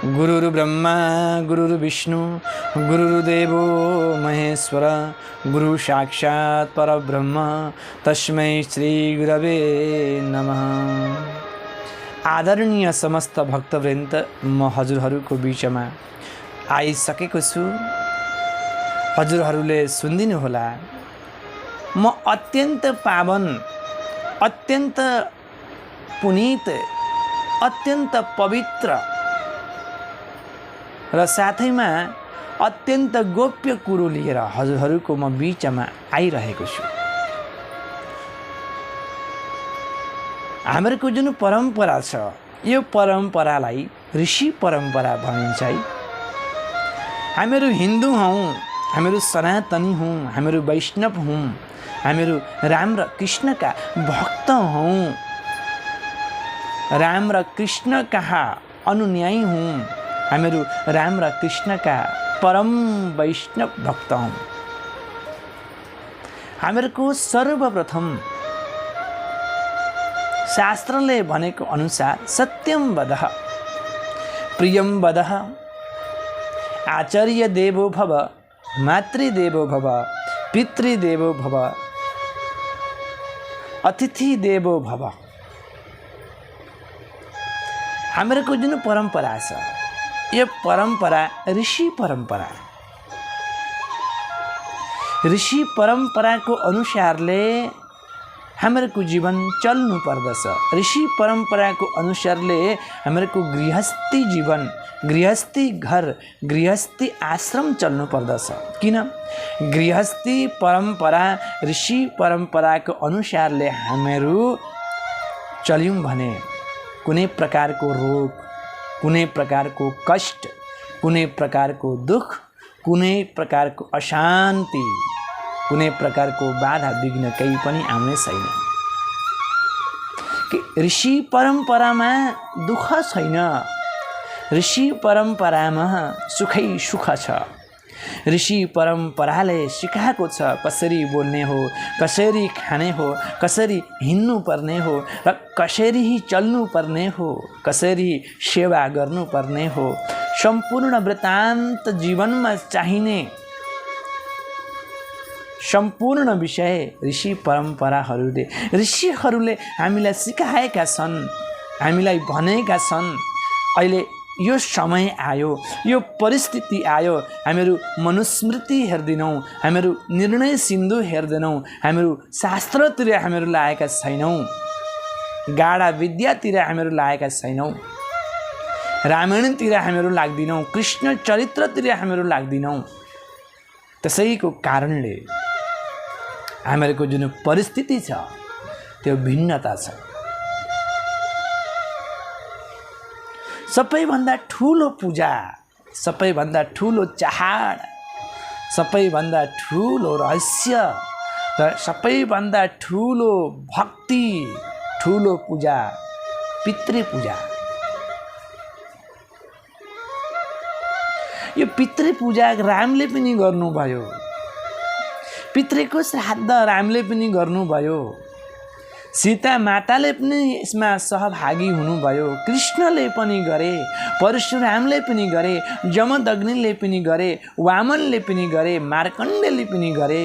गुरुर्ब्रह्मा गुरुर्विष्णु गुरुर्देवो महेश्वर गुरु साक्षात् परब्रह्म तस्मै श्री गुरवे नमः। आदरणीय समस्त भक्तवृन्द, म हजुरहरूको बीचमा आइसकेको छु। हजुरहरूले सुनिदिनु होला। म अत्यन्त पावन, अत्यन्त पुनीत, अत्यन्त पवित्र र साथैमा अत्यन्त गोप्य कुरो लिएर हजुरहरूको म बीचमा आइरहेको छु। हाम्रो जुन परम्परा छ, यो परम्परालाई ऋषि परम्परा भनिन्छ है। हामीहरू हिन्दू हौँ, हामीहरू सनातनी हौँ, हामीहरू वैष्णव हौँ, हामीहरू राम र कृष्णका भक्त हौँ, राम र कृष्ण कहाँ अनुयायी हौँ, हामीहरू राम र कृष्णका परम वैष्णव भक्त हौँ। हामीहरूको सर्वप्रथम शास्त्रले भनेको अनुसार सत्यम वदः प्रियम वदः आचार्य देवो भव मातृदेवो भव पितृदेवो भव अतिथि देवो भव। हामीहरूको जुन परम्परा छ, यो परम्परा ऋषि परम्परा। ऋषि परम्पराको अनुसारले हामीहरूको जीवन चल्नु पर्दछ। ऋषि परम्पराको अनुसारले हामीहरूको गृहस्थी जीवन, गृहस्थी घर, गृहस्थी आश्रम चल्नु पर्दछ। किन? गृहस्थी परम्परा ऋषि परम्पराको अनुसारले हामीहरू चल्यौँ भने कुनै प्रकारको रोग, कुनै प्रकारको कष्ट, कुनै प्रकारको दुख, कुनै प्रकारको अशान्ति, कुनै प्रकारको बाधा विघ्न केही पनि आउने छैन। कि ऋषि परम्परामा दुःख छैन, ऋषि परम्परामा सुखै सुख छ। ऋषि परम्पराले सिकाएको छ कसरी बोल्ने हो, कसरी खाने हो, कसरी हिँड्नु पर्ने हो र कसरी चल्नु पर्ने हो, कसरी सेवा गर्नु पर्ने हो। सम्पूर्ण वृत्तान्त जीवनमा चाहिने सम्पूर्ण विषय ऋषि ऋषिहरूले हामीलाई सिकाएका छन्, हामीलाई भनेका छन्। अहिले यो समय आयो, यो परिस्थिति आयो, हामीहरू मनुस्मृति हेर्दैनौँ, हामीहरू निर्णय सिन्धु हेर्दैनौँ, हामीहरू शास्त्रतिर हामीहरू लागेका छैनौँ, गाढा विद्यातिर हामीहरू लागेका छैनौँ, रामायणतिर हामीहरू लाग्दैनौँ, कृष्ण चरित्रतिर हामीहरू लाग्दैनौँ। त्यसैको कारणले हामीहरूको जुन परिस्थिति छ त्यो भिन्नता छ। सबैभन्दा ठुलो पूजा, सबैभन्दा ठुलो चाड, सबैभन्दा ठुलो रहस्य र सबैभन्दा ठुलो भक्ति, ठुलो पूजा पितृ पूजा। यो पितृ पूजा रामले पनि गर्नुभयो, पितृको श्राद्ध रामले पनि गर्नुभयो, सीता माताले पनि यसमा सहभागी हुनुभयो, कृष्णले पनि गरे, परशुरामले पनि गरे, जमदग्निले पनि गरे, वामनले पनि गरे, मार्कण्डेयले पनि गरे,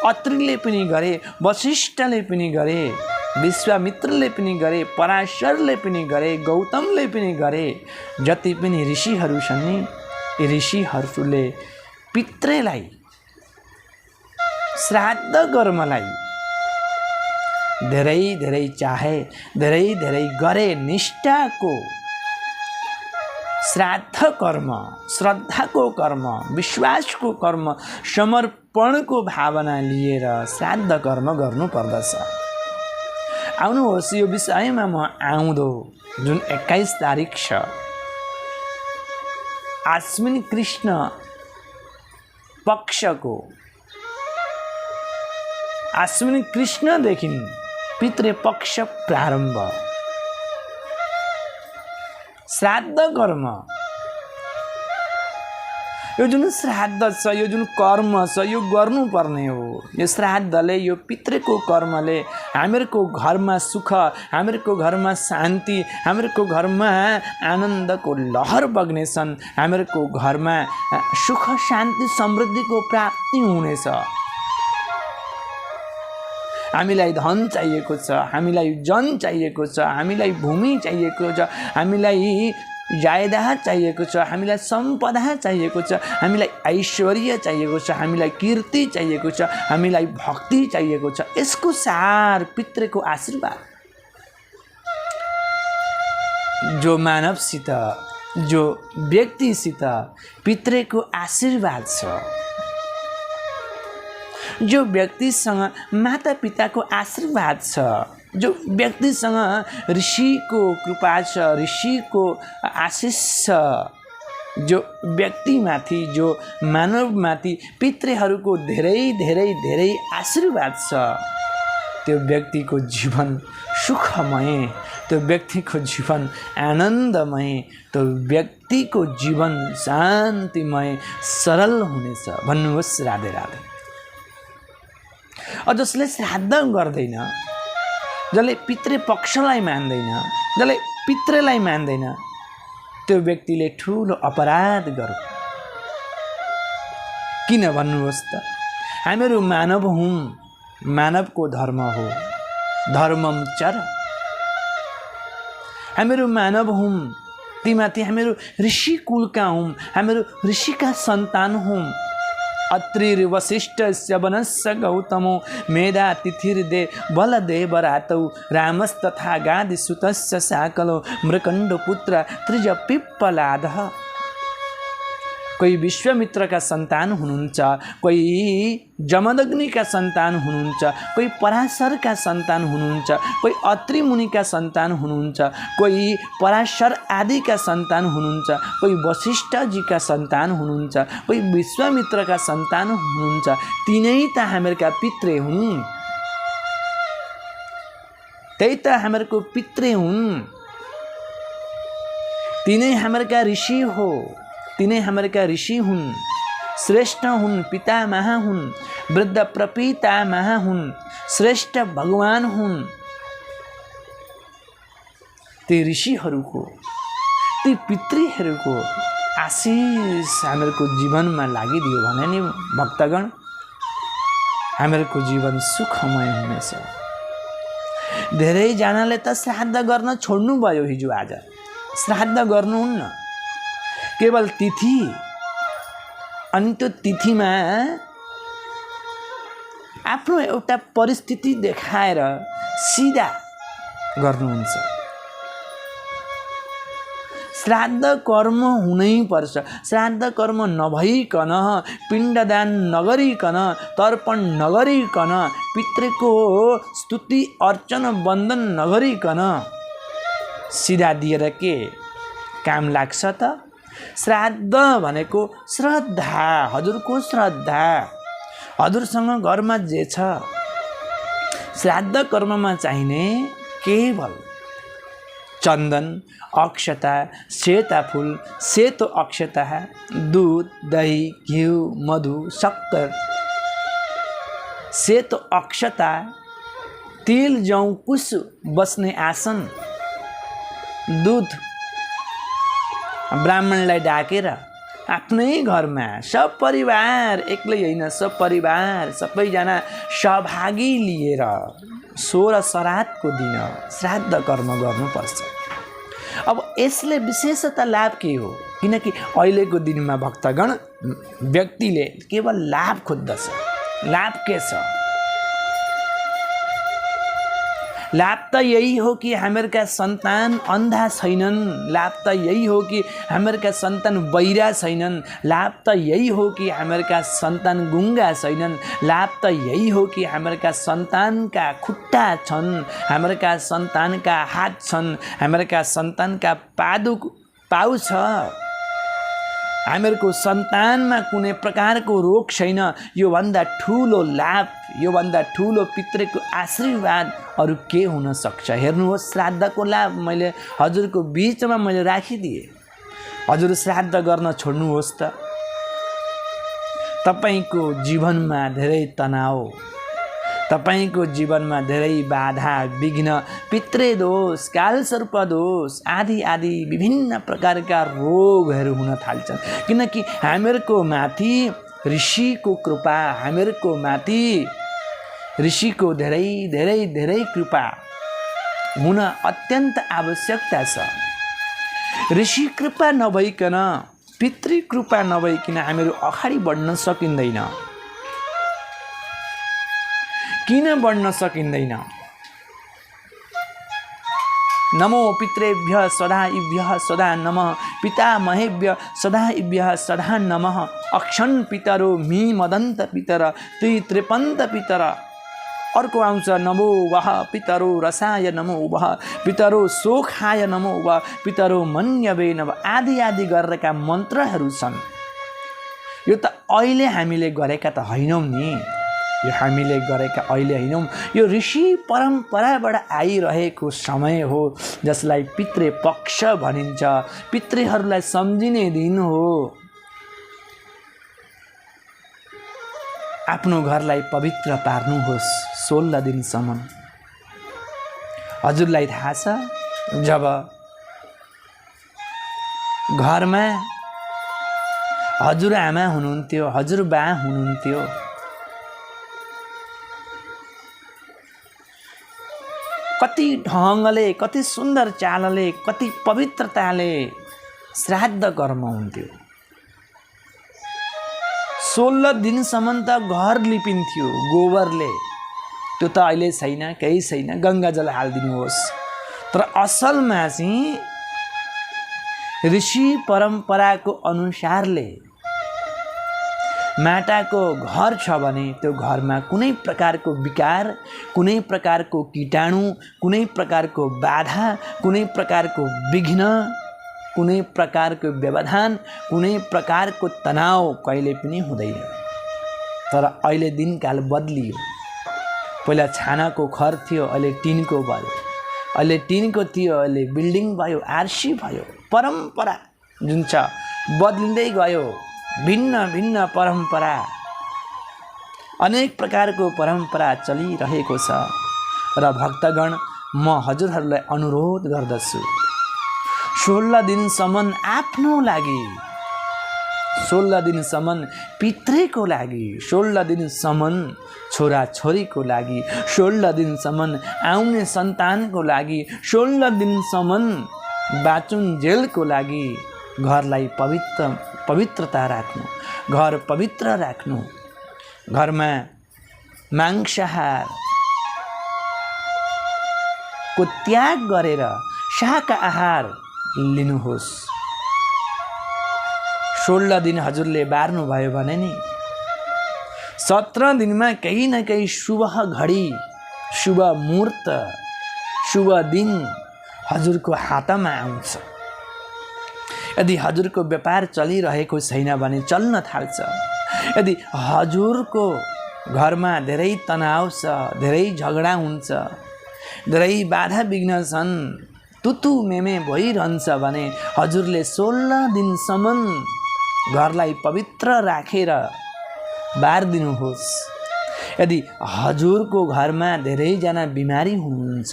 अत्रिले पनि गरे, वशिष्ठले पनि गरे, विश्वामित्रले पनि गरे, पराशरले पनि गरे, गौतमले पनि गरे। जति पनि ऋषिहरू छन् नि, यी ऋषिहरूले पितृलाई श्राद्ध कर्मलाई धेरै धेरै चाहे, धेरै धेरै गरे। निष्ठाको श्राद्ध कर्म, श्रद्धाको कर्म, विश्वासको कर्म, समर्पणको भावना लिएर श्राद्ध कर्म गर्नु पर्दछ। आउनुहोस्, यो विषयमा म आउँदो जुन 21 तारिक छ, आश्विन कृष्ण पक्षको आश्विन कृष्णदेखि पितृपक्ष प्रारम्भ। श्राद्ध कर्म यो जुन श्राद्ध छ, यो जुन कर्म छ, यो गर्नुपर्ने हो। यो श्राद्धले, यो पितृको कर्मले हामीहरूको घरमा सुख, हामीहरूको घरमा शान्ति, हामीहरूको घरमा आनन्दको लहर बग्नेछन्, हामीहरूको घरमा सुख शान्ति समृद्धिको प्राप्ति हुनेछ। हामीलाई धन चाहिएको छ, हामीलाई जन चाहिएको छ, हामीलाई भूमि चाहिएको छ, हामीलाई जायदाद चाहिएको छ, हामीलाई सम्पदा चाहिएको छ, हामीलाई ऐश्वर्य चाहिएको छ, हामीलाई कीर्ति चाहिएको छ, हामीलाई भक्ति चाहिएको छ। यसको सार पितृको आशीर्वाद। जो मानवसित, जो व्यक्तिसित पितृको आशीर्वाद छ, जो व्यक्तिसँग माता पिताको आशीर्वाद छ, जो व्यक्तिसँग ऋषिको कृपा छ, ऋषिको आशिष छ, जो व्यक्तिमाथि, जो मानवमाथि पितृहरूको धेरै धेरै धेरै आशीर्वाद छ, त्यो व्यक्तिको जीवन सुखमय, त्यो व्यक्तिको जीवन आनन्दमय, त्यो व्यक्तिको जीवन शान्तिमय, सरल हुनेछ। भन्नुहोस् राधे राधे। जसले श्राद्ध गर्दैन, जसले पितृपक्षलाई मान्दैन, जसले पितृलाई मान्दैन, त्यो व्यक्तिले ठुलो अपराध गर्यो। किन भन्नुहोस् त? हामीहरू मानव हौँ, मानवको धर्म हो धर्मम चर। हामीहरू मानव हौँ, तीमाथि हामीहरू ऋषि कुलका हौँ, हामीहरू ऋषिका सन्तान हौँ। अत्रिर वसिष्ठस्य वनस्य गौतमो मेधा तिथिर्दे बलदेवरातौ रामस्तथा गादिसुतस्य साकलो मृकण्डपुत्र त्रिज पिप्पलादः। कोही विश्वामित्रका सन्तान हुनुहुन्छ, कोही जमदग्निका सन्तान हुनुहुन्छ, कोही पराशरका सन्तान हुनुहुन्छ, कोही अत्रि मुनिका सन्तान हुनुहुन्छ, कोही पराशर आदिका सन्तान हुनुहुन्छ, कोही वशिष्ठजीका सन्तान हुनुहुन्छ, कोही विश्वामित्रका सन्तान हुनुहुन्छ। तिनै त हामीहरूका पितृ हुन्, त्यही त हामीहरूको पितृ हुन्, तिनै हामीहरूका ऋषि हो, तिनै हामीहरूका ऋषि हुन्, श्रेष्ठ हुन्, पितामह हुन्, वृद्ध प्रपितामह हुन्, श्रेष्ठ भगवान हुन्। ती ऋषिहरूको, ती पितृहरूको आशिष हामीहरूको जीवनमा लागिदियो भने नि भक्तगण, हामीहरूको जीवन सुखमय हुनेछ। धेरैजनाले त श्राद्ध गर्न छोड्नुभयो। हिजो आज श्राद्ध गर्नुहुन्न, केवल तिथि, अनि त्यो तिथिमा आफ्नो एउटा परिस्थिति देखाएर सिधा गर्नुहुन्छ। श्राद्ध कर्म हुनै पर्छ। श्राद्ध कर्म नभइकन, पिण्डदान नगरिकन, तर्पण नगरिकन, पितृको स्तुति अर्चन वन्दन नगरिकन सिधा दिएर के काम लाग्छ त? श्राद्ध भनेको श्रद्धा, हजुरको श्रद्धा, हजुरसँग घरमा जे छ। श्राद्ध कर्ममा चाहिने केवल चन्दन, अक्षता, सेता फुल, सेतो अक्षता, दूध, दही, घिउ, मधु, शक्कर, सेतो अक्षता, तिल, जौ, कुश बस्ने आसन, दूध ब्राह्मणलाई डाकेर आफ्नै घरमा सब परिवार, एक्लै होइन, सब परिवार सबैजना सहभागी लिएर 16 श्राद्धको दिन श्राद्ध कर्म गर्नुपर्छ। अब यसले विशेषतः लाभ के हो? किनकि अहिलेको दिनमा भक्तगण व्यक्तिले केवल लाभ खोज्दछ। लाभ के छ? लाभ त यही हो कि हामीहरूका सन्तान अन्धा छैनन्, लाभ त यही हो कि हामीहरूका सन्तान बहिरा छैनन्, लाभ त यही हो कि हामीहरूका सन्तान गुङ्गा छैनन्, लाभ त यही हो कि हामीहरूका सन्तानका खुट्टा छन्, हामीहरूका सन्तानका हात छन्, हामीहरूका सन्तानका पाउ छ, हामीहरूको सन्तानमा कुनै प्रकारको रोग छैन। योभन्दा ठुलो लाभ, योभन्दा ठुलो पितृको आशीर्वाद अरू के हुन सक्छ? हेर्नुहोस्, श्राद्धको लाभ मैले हजुरको बिचमा मैले राखिदिएँ। हजुर श्राद्ध गर्न छोड्नुहोस् त। तपाईको जीवनमा धेरै तनाव, तपाईको जीवनमा धेरै बाधा विघ्न, पितृदोष, कालसर्प दोष आदि आदि विभिन्न प्रकारका रोगहरू हुन थाल्छन्। किनकि हामीहरूको माथि ऋषिको कृपा, हामीहरूको माथि ऋषिको धेरै धेरै धेरै कृपा हुन अत्यन्त आवश्यकता छ। ऋषि कृपा नभइकन, पितृ कृपा नभइकन हामीहरू अगाडि बढ्न सकिँदैन। किन बढ्न सकिँदैन? नमो पितृभ्यः सदाइभ्यः सदा नमः, पितामहेभ्यः सदाइभ्यः सदा नमः, अक्षन् पितरो मी मदन्त पितर त्रिपन्त पितर। अर्को आउँछ नमो वः पितरो रसाय नमो वः पितरो सोखाय नमो वः पितरो मन्यवे नमः आदि आदि गरेका मन्त्रहरू छन्। यो त अहिले हामीले गरेका त होइनौँ नि, यो हामीले गरेका अहिले होइनौँ, यो ऋषि परम्पराबाट आइरहेको समय हो जसलाई पितृपक्ष भनिन्छ। पितृहरूलाई सम्झिने दिन हो। आफ्नो घरलाई पवित्र पार्नुहोस् 16 दिनसम्म। हजुरलाई थाहा छ, जब घरमा हजुरआमा हुनुहुन्थ्यो, हजुरबा हुनुहुन्थ्यो, कति ढङ्गले, कति सुन्दर चालले, कति पवित्रताले श्राद्ध कर्म हुन्थ्यो। 16 दिनसम्म त घर लिपिन्थ्यो गोबरले। त्यो त अहिले छैन, केही छैन, गङ्गाजल हालिदिनुहोस्। तर असलमा चाहिँ ऋषि परम्पराको अनुसारले माटाको घर छ भने त्यो घरमा कुनै प्रकारको विकार, कुनै प्रकारको कीटाणु, कुनै प्रकारको बाधा, कुनै प्रकारको विघ्न, कुनै प्रकारको व्यवधान, कुनै प्रकारको तनाव कहिले पनि हुँदैन। तर अहिले दिनकाल बदलियो। पहिला छानाको घर थियो, अहिले टिनको भयो। अहिले टिनको थियो, अहिले बिल्डिङ भयो, आरसी भयो। परम्परा जुन छ बदलिँदै गयो। भिन्न भिन्न परम्परा, अनेक प्रकारको परम्परा चलिरहेको छ। र भक्तगण, म हजुरहरूलाई अनुरोध गर्दछु, 16 दिनसम्म आफ्नो लागि, 16 दिनसम्म पितृको लागि, 16 दिनसम्म छोरा छोरीको लागि, 16 दिनसम्म आउने सन्तानको लागि, 16 दिनसम्म बाँचुन्जेलको लागि घरलाई पवित्रता राख्नु, घर पवित्र राख्नु। घरमा मांसाहारको त्याग गरेर शाकाहार लिनुहोस्। 16 दिन हजुरले बार्नु भयो भने नि 17 दिनमा केही न केही शुभ घडी, शुभ मुहूर्त, शुभ दिन हजुरको हातमा आउँछ। यदि हजुरको व्यापार चलिरहेको छैन भने चल्न थाल्छ। यदि हजुरको घरमा धेरै तनाव छ, धेरै झगडा हुन्छ, धेरै बाधा विघ्न छन्, तुतु मेमे भइरहन्छ भने हजुरले 16 दिनसम्म घरलाई पवित्र राखेर बारिदिनुहोस्। यदि हजुरको घरमा धेरैजना बिमारी हुनुहुन्छ,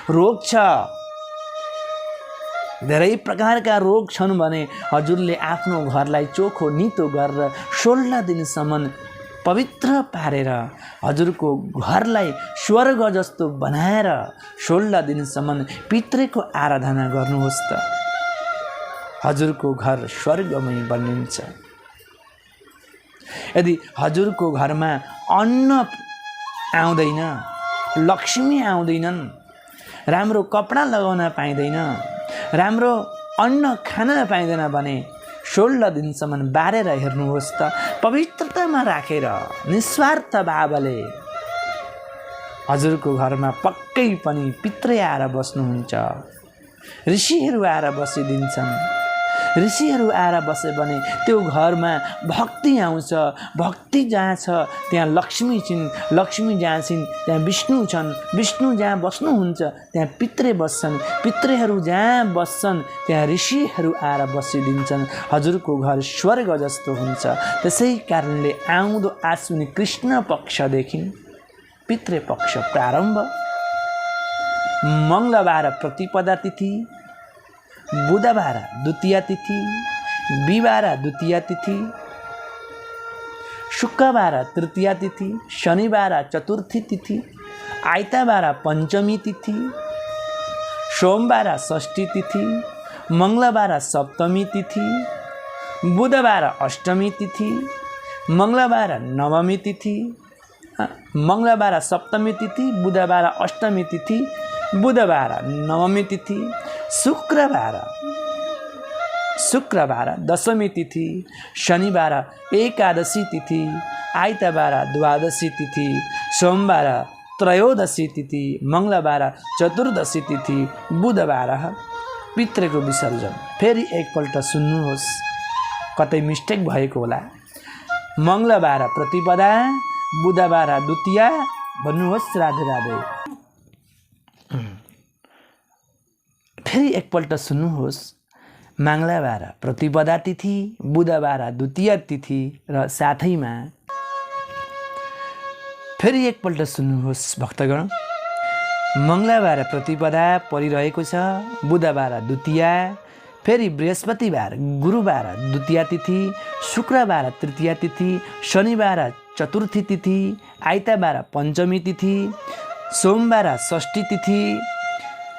रोग छ, धेरै प्रकारका रोग छन् भने हजुरले आफ्नो घरलाई चोखो नितो गरेर 16 दिनसम्म पवित्र पारेर हजुरको घरलाई स्वर्ग जस्तो बनाएर 16 दिनसम्म पितृको आराधना गर्नुहोस् त हजुरको घर स्वर्गमय बनिन्छ। यदि हजुरको घरमा अन्न आउँदैन, लक्ष्मी आउँदैनन्, राम्रो कपडा लगाउन पाइँदैन, राम्रो अन्न खान पाइँदैन भने 16 दिनसम्म बारेर हेर्नुहोस् त, पवित्रतामा राखेर निस्वार्थ भावले हजुरको घरमा पक्कै पनि पितृ आएर बस्नुहुन्छ, ऋषिहरू आएर बसिदिन्छन्। ऋषिहरू आएर बसे भने त्यो घरमा भक्ति आउँछ। भक्ति जहाँ छ त्यहाँ लक्ष्मी छिन्, लक्ष्मी जहाँ छिन् त्यहाँ विष्णु छन्, विष्णु जहाँ बस्नुहुन्छ त्यहाँ पित्रे बस्छन्, पित्रेहरू जहाँ बस्छन् त्यहाँ ऋषिहरू आएर बसिदिन्छन्। हजुरको घर स्वर्ग जस्तो हुन्छ। त्यसै कारणले आउँदो आश्विनी कृष्ण पक्षदेखि पितृ पक्ष प्रारम्भ। मङ्गलबार प्रतिपदा तिथि, बुधबार द्वितीया तिथि, बिहिबार द्वितीया तिथि, शुक्रबार तृतीया तिथि, शनिबार चतुर्थी तिथि, आइतबार पञ्चमी तिथि, सोमबार षष्ठी तिथि, मङ्गलबार सप्तमी तिथि, बुधबार अष्टमी तिथि, मङ्गलबार नवमी तिथि, मङ्गलबार सप्तमी तिथि, बुधबार अष्टमी तिथि, बुधबार नवमी तिथि, शुक्रबार दशमी तिथि, शनिबार एकादशी तिथि, आइतबार द्वादशी तिथि, सोमबार त्रयोदशी तिथि, मङ्गलबार चतुर्दशी तिथि, बुधबार पितृको विसर्जन। फेरि एकपल्ट सुन्नुहोस्, कतै मिस्टेक भएको होला। मङ्गलबार प्रतिपदा, बुधबार द्वितीया, भन्नुहोस् राधे राधे। फेरि एकपल्ट सुन्नुहोस्, मङ्गलबार प्रतिपदा तिथि, बुधबार द्वितीया तिथि र साथैमा फेरि एकपल्ट सुन्नुहोस् भक्तगण, मङ्गलबार प्रतिपदा परिरहेको छ, बुधबार द्वितीया, फेरि बृहस्पतिबार गुरुबार द्वितीया तिथि, शुक्रबार तृतीया तिथि, शनिबार चतुर्थी तिथि, आइतबार पञ्चमी तिथि, सोमबार षष्ठी तिथि,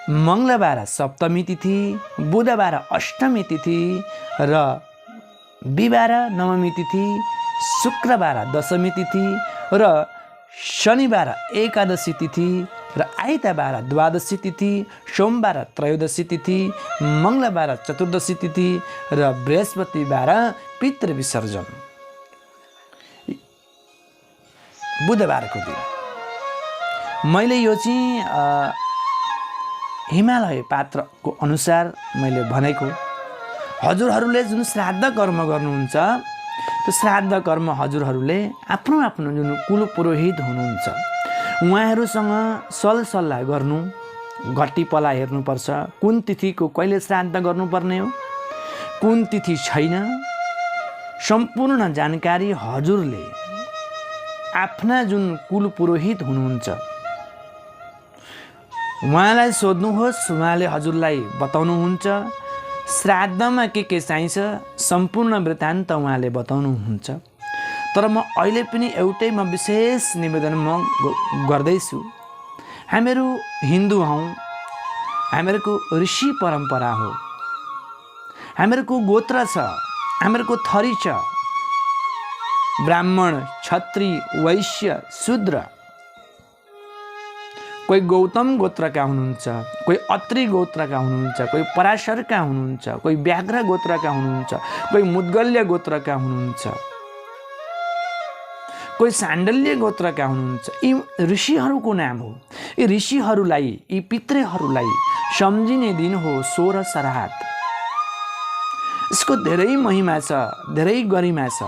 मङ्गलबार सप्तमी तिथि, बुधबार अष्टमी तिथि र बिहिबार नवमी तिथि, शुक्रबार दशमी तिथि र शनिबार एकादशी तिथि र आइतबार द्वादशी तिथि, सोमबार त्रयोदशी तिथि, मङ्गलबार चतुर्दशी तिथि र बृहस्पतिबार पितृ विसर्जन। बुधबारको दिन मैले यो चाहिँ हिमालय पात्रको अनुसार मैले भनेको। हजुरहरूले जुन श्राद्ध कर्म गर्नुहुन्छ त्यो श्राद्ध कर्म हजुरहरूले आफ्नो आफ्नो जुन कुल पुरोहित हुनुहुन्छ उहाँहरूसँग सल्लाह गर्नु, घट्टीपला हेर्नुपर्छ, कुन तिथिको कहिले श्राद्ध गर्नुपर्ने हो, कुन तिथि छैन, सम्पूर्ण जानकारी हजुरले आफ्ना जुन कुल पुरोहित हुनुहुन्छ उहाँलाई सोध्नुहोस्, उहाँले हजुरलाई बताउनुहुन्छ। श्राद्धमा के चाहिन्छ सम्पूर्ण वृत्तान्त उहाँले बताउनुहुन्छ। तर म अहिले पनि एउटै विशेष निवेदन गर्दैछु। हामीहरू हिन्दू हौँ, हामीहरूको ऋषि परम्परा हो, हामीहरूको गोत्र छ, हामीहरूको थरी छ, ब्राह्मण, क्षत्रिय, वैश्य, शूद्र। कोही गौतम गोत्रका हुनुहुन्छ, कोही अत्रि गोत्रका हुनुहुन्छ, कोही पराशरका हुनुहुन्छ, कोही व्याघ्र गोत्रका हुनुहुन्छ, कोही मुद्गल्य गोत्रका हुनुहुन्छ, कोही साण्डल्य गोत्रका हुनुहुन्छ। यी ऋषिहरूको नाम हो। यी ऋषिहरूलाई, यी पितृहरूलाई सम्झिने दिन हो 16 श्राद्ध। यसको धेरै महिमा छ, धेरै गरिमा छ।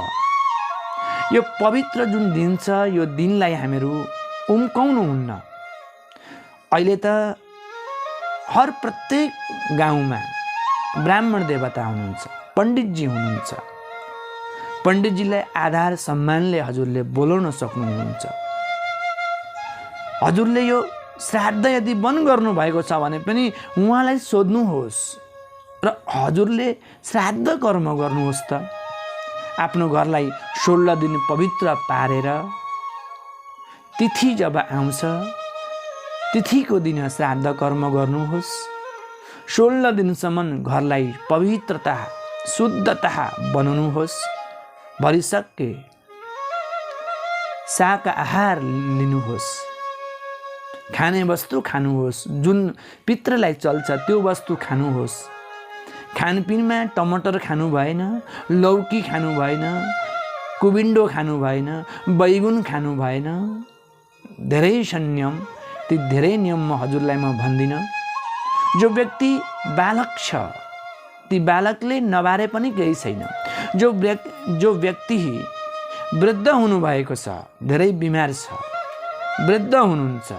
यो पवित्र जुन दिन छ यो दिनलाई हामीहरू उम्काउनुहुन्न। अहिले त हर प्रत्येक गाउँमा ब्राह्मण देवता हुनुहुन्छ, पण्डितजी हुनुहुन्छ। पण्डितजीलाई आधार सम्मानले हजुरले बोलाउन सक्नुहुन्छ। हजुरले यो श्राद्ध यदि बन्द गर्नुभएको छ भने पनि उहाँलाई सोध्नुहोस् र हजुरले श्राद्ध कर्म गर्नुहोस् त। आफ्नो घरलाई 16 दिन पवित्र पारेर तिथि जब आउँछ तिथिको दिन श्राद्ध कर्म गर्नुहोस्। 16 दिनसम्म घरलाई पवित्रता, शुद्धता बनाउनुहोस्। भरिसक्के शाक आहार लिनुहोस्, खाने वस्तु खानुहोस्, जुन पितृलाई चल्छ त्यो वस्तु खानुहोस्। खानपिनमा टमाटर खानु भएन, लौकी खानु भएन, कुबिन्डो खानु भएन, बैगुन खानु भएन। धेरै संयम, ती धेरै नियम म हजुरलाई म भन्दिनँ। जो व्यक्ति बालक छ ती ती बालकले नबारे पनि केही छैन। जो व्यक्ति वृद्ध हुनुभएको छ, धेरै बिमार छ, वृद्ध हुनुहुन्छ,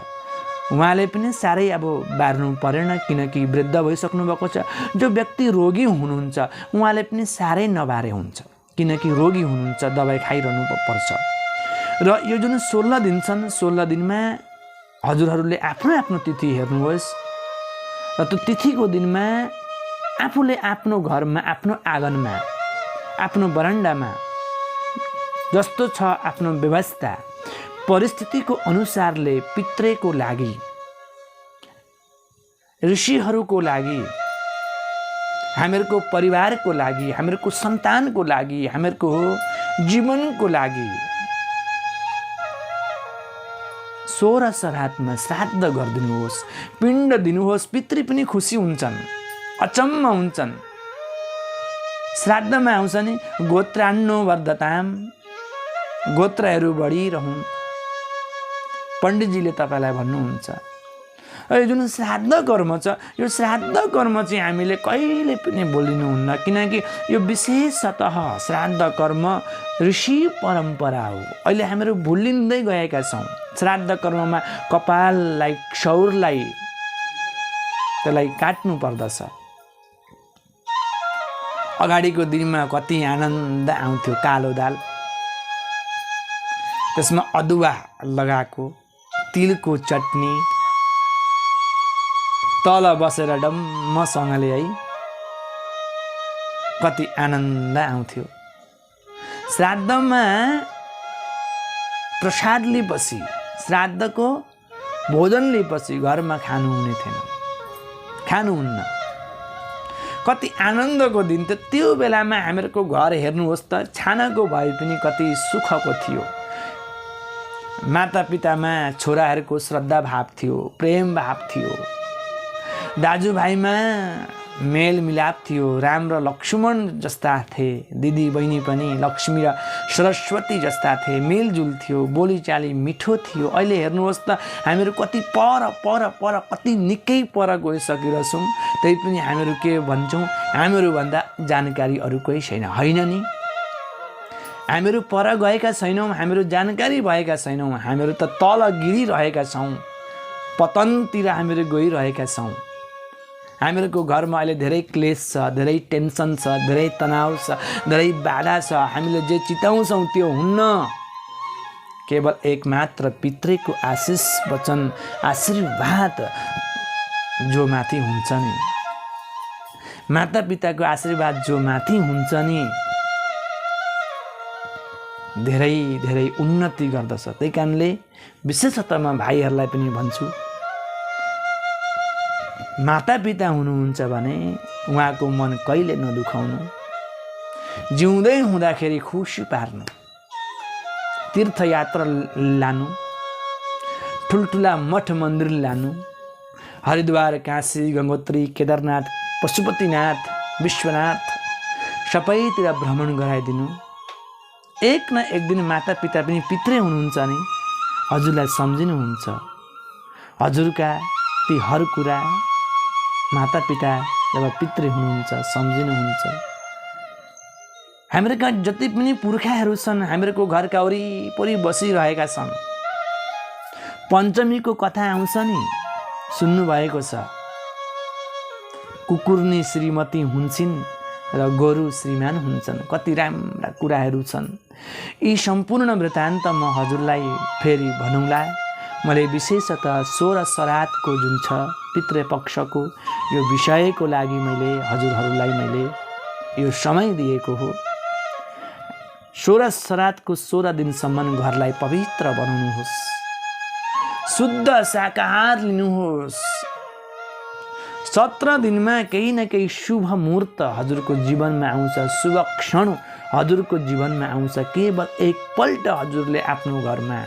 उहाँले पनि साह्रै अब बार्नु परेन किनकि वृद्ध भइसक्नु भएको छ। जो व्यक्ति रोगी हुनुहुन्छ उहाँले पनि साह्रै नबारे हुन्छ किनकि रोगी हुनुहुन्छ, दबाई खाइरहनु पर्छ। र यो जुन 16 दिन छन्, 16 दिनमा हजुरहरूले आफ्नो आफ्नो तिथि हेर्नुहोस् र त्यो तिथिको दिनमा आफूले आफ्नो घरमा, आफ्नो आँगनमा, आफ्नो बरन्डामा जस्तो छ आफ्नो व्यवस्था परिस्थितिको अनुसारले पितृको लागि, ऋषिहरूको लागि, हामीहरूको परिवारको लागि, हामीहरूको सन्तानको लागि, हामीहरूको जीवनको लागि 16 श्राद्धमा श्राद्ध गरिदिनुहोस्, पिण्ड दिनुहोस्। पितृ पनि खुसी हुन्छन्, अचम्म हुन्छन्। श्राद्धमा आउँछ नि गोत्रान्नो वर्धताम, गोत्रहरू बढिरहन्, पण्डितजीले तपाईँलाई भन्नुहुन्छ। यो जुन श्राद्ध कर्म छ, यो श्राद्ध कर्म चाहिँ हामीले कहिले पनि बोलिनुहुन्न किनकि यो विशेषतः श्राद्ध कर्म ऋषि परम्परा हो। अहिले हामीहरू भुलिँदै गएका छौँ। श्राद्ध कर्ममा कपाललाई, क्षौरलाई त्यसलाई काट्नु पर्दछ। अगाडिको दिनमा कति आनन्द आउँथ्यो, कालो दाल, त्यसमा अदुवा लगाएको, तिलको चटनी, तल बसेर डम्मसँगले है कति आनन्द आउँथ्यो। श्राद्धमा प्रसाद लिएपछि, श्राद्धको भोजन लिएपछि घरमा खानुहुने थिएन, खानुहुन्न। कति आनन्दको दिन थियो त्यो बेलामा। हामीहरूको घर हेर्नुहोस् त, छानाको भए पनि कति सुखको थियो। मातापितामा छोराहरूको श्रद्धा भाव थियो, प्रेम भाव थियो, दाजुभाइमा मेल मिलाप थियो, राम र लक्ष्मण जस्ता थिए, दिदी बहिनी पनि लक्ष्मी र सरस्वती जस्ता थिए, मेलजुल थियो, बोलीचाली मिठो थियो। अहिले हेर्नुहोस् त हामीहरू कति पर कति निकै पर गइसकिरहेछौँ। त्यही पनि हामीहरू के भन्छौँ, हामीहरूभन्दा जानकारी अरू कोही छैन, होइन नि? हामीहरू पर गएका छैनौँ, हामीहरू जानकारी भएका छैनौँ, हामीहरू त तल गिरिरहेका छौँ, पतनतिर हामीहरू गइरहेका छौँ। हामीहरूको घरमा अहिले धेरै क्लेश छ, धेरै टेन्सन छ, धेरै तनाव छ, धेरै बाधा छ। हामीले जे चिताउँछौँ त्यो हुन्न। केवल एकमात्र पितृको आशिष वचन, आशीर्वाद जो माथि हुन्छ नि, मातापिताको आशीर्वाद जो माथि हुन्छ नि, धेरै धेरै उन्नति गर्दछ। त्यही कारणले विशेषतः म भाइहरूलाई पनि भन्छु, मातापिता हुनुहुन्छ भने उहाँको मन कहिले नदुखाउनु, जिउँदै हुँदाखेरि खुसी पार्नु, तीर्थयात्रा लानु, ठुल्ठुला मठ मन्दिर लानु, हरिद्वार, काशी, गङ्गोत्री, केदारनाथ, पशुपतिनाथ, विश्वनाथ सबैतिर भ्रमण गराइदिनु। एक न एक दिन मातापिता पनि पितृ हुनुहुन्छ नि हजुरलाई सम्झिनुहुन्छ। हजुरका ती हर कुरा मातापिता जब पितृ हुनुहुन्छ सम्झिनुहुन्छ। हामीहरूका जति पनि पुर्खाहरू छन् हामीहरूको घरका वरिपरि बसिरहेका छन्। पञ्चमीको कथा आउँछ नि, सुन्नुभएको छ। कुकुर्नी श्रीमती हुन्छन् र गोरु श्रीमान हुन्छन्। कति राम्रा कुराहरू छन्। यी सम्पूर्ण वृत्तान्त म हजुरलाई फेरि भनौँला। मैले विशेषतः 16 श्राद्धको जुन छ पितृपक्षको यो विषयको लागि हजुरहरूलाई मैले यो समय दिएको हो। 16 श्राद्धको 16 दिनसम्म घरलाई पवित्र बनाउनुहोस्, शुद्ध शाकाहार लिनुहोस्। 17 दिनमा केही न केही शुभ मुहूर्त हजुरको जीवनमा आउँछ, शुभ क्षण हजुरको जीवनमा आउँछ। केवल एकपल्ट हजुरले आफ्नो घरमा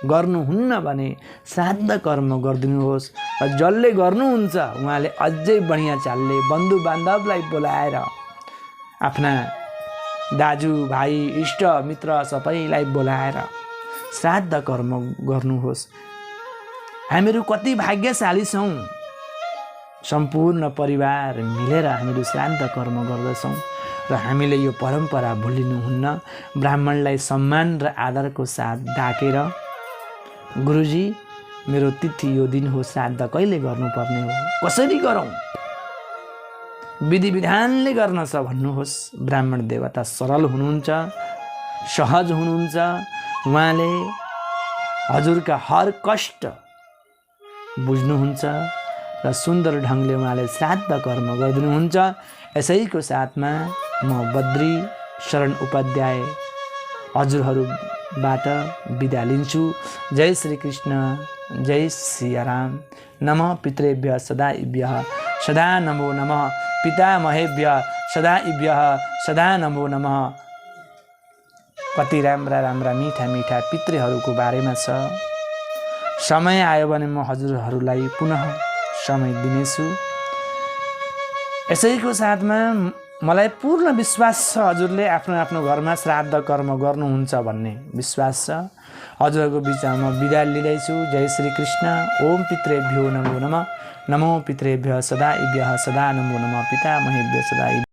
गर्नुहुन्न भने श्राद्ध कर्म गरिदिनुहोस्। र जसले गर्नुहुन्छ उहाँले अझै बढिया चालले बन्धु बान्धवलाई बोलाएर आफ्ना दाजु भाइ इष्ट मित्र सबैलाई बोलाएर श्राद्ध कर्म गर्नुहोस्। हामीहरू कति भाग्यशाली छौँ। सम्पूर्ण परिवार मिलेर हामीहरू श्राद्ध कर्म गर्दछौँ र हामीले यो परम्परा भुलिनुहुन्न। ब्राह्मणलाई सम्मान र आदरको साथ डाकेर गुरुजी मेरो तिथि यो दिन हो, श्राद्ध कहिले गर्नुपर्ने हो, कसरी गरौँ, विधि विधानले गर्न छ भन्नुहोस्। ब्राह्मण देवता सरल हुनुहुन्छ, सहज हुनुहुन्छ। उहाँले हजुरका हर कष्ट बुझ्नुहुन्छ र सुन्दर ढङ्गले उहाँले श्राद्ध कर्म गरिदिनुहुन्छ। यसैको साथमा म बद्री शरण उपाध्याय हजुरहरूबाट बिदा लिन्छु। जय श्री कृष्ण, जय सियाराम। नमः पितृभ्यः सदाभ्यः सदा नमो नमः, पितामहेभ्यः सदाभ्यः सदा नमो नमः। कति राम्रा राम्रा मिठा मिठा पितृहरूको बारेमा छ। समय आयो भने म हजुरहरूलाई पुनः समय दिनेछु। यसैको साथमा मलाई पूर्ण विश्वास छ हजुरले आफ्नो आफ्नो घरमा श्राद्ध कर्म गर्नुहुन्छ भन्ने विश्वास छ। हजुरहरूको बिचमा म बिदा लिँदैछु। जय श्री कृष्ण। ओम पितृभ्यो नमो नमः। नमो पितृभ्यः सदाभ्यः सदा नमो नमः, पितामहेभ्यः सदा